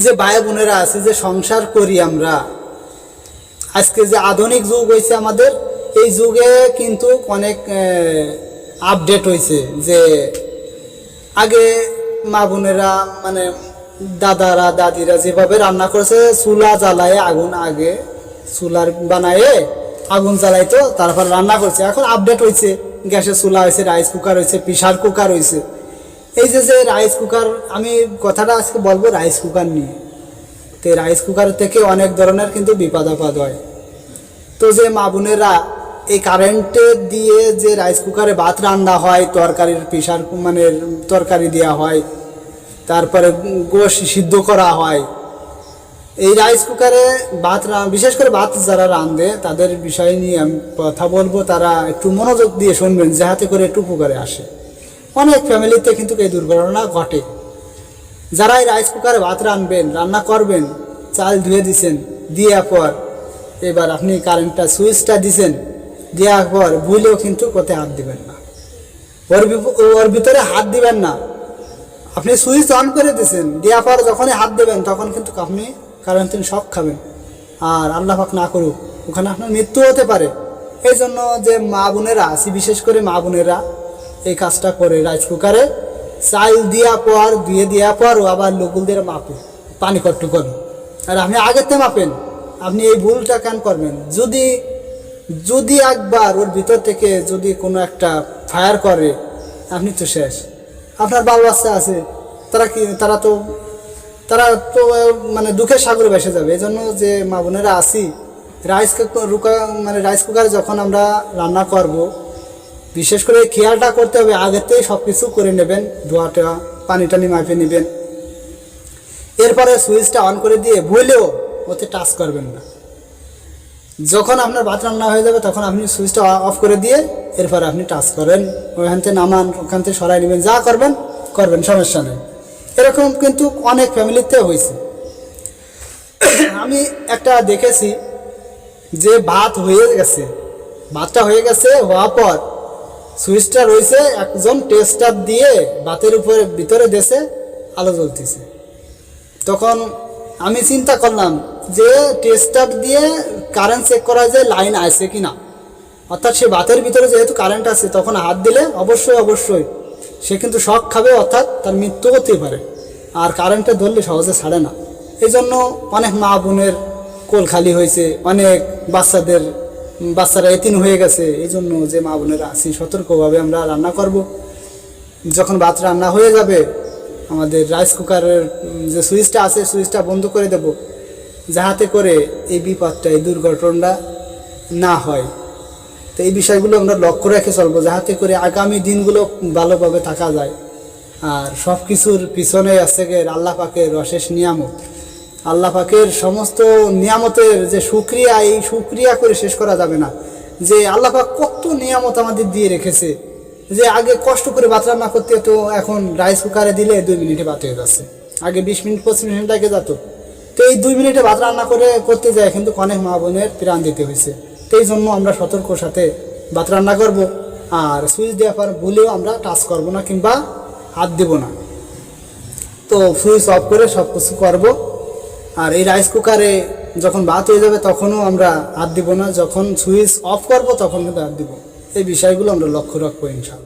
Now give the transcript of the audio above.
যে ভাই বোনেরা আছে, যে সংসার করি আমরা, আজকে যে আধুনিক যুগ হয়েছে আমাদের, এই যুগে কিন্তু অনেক আপডেট হয়েছে। যে আগে মা বোনেরা মানে দাদারা দাদিরা যেভাবে রান্না করেছে, চুলা জ্বালায় আগুন, আগে চুলার বানায়ে আগুন জ্বালাইতো, তারপর রান্না করছে। এখন আপডেট হয়েছে, গ্যাসের চুলা হয়েছে, রাইস কুকার হয়েছে, প্রেসার কুকার হয়েছে। এই যে যে রাইস কুকার, আমি কথাটা আজকে বলবো রাইস কুকার নিয়ে। তো রাইস কুকার থেকে অনেক ধরনের কিন্তু বিপদ আপদ হয়। তো যে মা বোনেরা এই কারেন্টে দিয়ে যে রাইস কুকারে ভাত রান্না হয়, তরকারির প্রেসার মানে তরকারি দেওয়া হয়, তারপরে গোশ সিদ্ধ করা হয়, এই রাইস কুকারে ভাত বিশেষ করে ভাত যারা রাঁধে তাদের বিষয় নিয়ে আমি কথা বলবো। তারা একটু মনোযোগ দিয়ে শুনবেন, যাহাতে করে একটু উপকারে আসে। অনেক ফ্যামিলিতে কিন্তু এই দুর্ঘটনা ঘটে। যারা এই রাইস কুকারে ভাত রান্না করবেন, চাল ধুয়ে দিছেন, দেওয়ার পর এবার আপনি কারেন্টটা সুইচটা দিছেন, দেওয়ার পর ভুলেও কিন্তু কোথায় হাত দিবেন না, ওর ভিতরে হাত দিবেন না। আপনি সুইচ অন করে দিয়েছেন, দেওয়ার পর যখনই হাত দেবেন তখন কিন্তু আপনি কারেন্ট শক খাবেন, আর আল্লাহ পাক না করুক ওখানে আপনার মৃত্যু হতে পারে। এই জন্য যে মা বোনেরা আছে, বিশেষ করে মা বোনেরা এই কাজটা করে, রাইস কুকারে চাল দেওয়ার পর ও আবার লোকুল দিয়ে মাপে, পানি কট্টু করেন। আর আপনি আগের থেকে মাপেন, আপনি এই ভুলটা কেন করবেন? যদি একবার ওর ভিতর থেকে যদি কোনো একটা ফায়ার করে, আপনি তো শেষ। আপনার বাল বাচ্চা আছে, তারা তো মানে দুঃখের সাগরে ভেসে যাবে। এই জন্য যে মা বোনেরা আসি, রাইস কুকারে যখন আমরা রান্না করব, বিশেষ করে খেয়ালটা করতে হবে, আগের থেকেই সব কিছু করে নেবেন, ধোয়াটা পানি টানি মাপে নেবেন। এরপরে সুইচটা অন করে দিয়ে ভুলেও ওতে টাচ করবেন না। যখন আপনার ভাত রান্না হয়ে যাবে তখন আপনি সুইচটা অফ করে দিয়ে এরপরে আপনি টাচ করেন, ওইখান থেকে নামান, ওখান থেকে সরাই নেবেন, যা করবেন, সমস্যা নেই। এরকম কিন্তু অনেক ফ্যামিলিতে হয়েছে। আমি একটা দেখেছি যে ভাতটা হয়ে গেছে, হওয়ার পর সুইচটা রয়েছে, একজন টেস্টার দিয়ে ভাতের ভিতরে দেশে আলো জ্বলতেছে। তখন আমি চিন্তা করলাম যে টেস্টার দিয়ে কারেন্ট চেক করা যায় লাইন আছে কি না, অর্থাৎ সে ভাতের ভিতরে যেহেতু কারেন্ট আছে, তখন হাত দিলে অবশ্যই সে কিন্তু শক খাবে, অর্থাৎ তার মৃত্যু হতে পারে। আর কারেন্টে ধরলে সহজে ছাড়ে না। এই জন্য অনেক মা বোনের কোল খালি হয়েছে, অনেক বাচ্চারা এতিম হয়ে গেছে। এই জন্য যে মা বোনেরা আছি, সতর্কভাবে আমরা রান্না করব। যখন ভাত রান্না হয়ে যাবে, আমাদের রাইস কুকারের যে সুইচটা আছে, সুইচটা বন্ধ করে দেব, যাহাতে করে এই বিপদটা, এই দুর্ঘটনাটা না হয়। তো এই বিষয়গুলো আমরা লক্ষ্য রেখে চলবো, যাহাতে করে আগামী দিনগুলো ভালোভাবে থাকা যায়। আর সব কিছুর পিছনে আছে আল্লাহ পাকের অশেষ নিয়ামত। আল্লাহ পাকের সমস্ত নিয়ামতের যে শুকরিয়া, এই শুকরিয়া করে শেষ করা যাবে না। যে আল্লাহ পাক কত নিয়ামত আমাদের দিয়ে রেখেছে, যে আগে কষ্ট করে ভাত রান্না করতে হতো, এখন রাইস কুকারে দিলে 2 মিনিটে ভাত হয়ে যাচ্ছে। আগে 20 মিনিট 25 মিনিট আগে যেত। তো এই 2 মিনিটে ভাত রান্না করতে যায় কিন্তু অনেক মা বোনের প্রাণ দিতে হয়েছে। তো এই জন্য আমরা সতর্কর সাথে ভাত রান্না করব। আর সুইচ দেওয়ার পর ভুলেও আমরা টাচ করবো না কিংবা হাত দেব না। তো সুইচ অফ করে সব কিছু করবো। আর এই রাইস কুকারে যখন ভাত হয়ে যাবে তখনও আমরা হাত দিব না, যখন সুইচ অফ করব তখন কিন্তু হাত দিব। এই বিষয়গুলো আমরা লক্ষ্য রাখবো ইনশাআল্লাহ।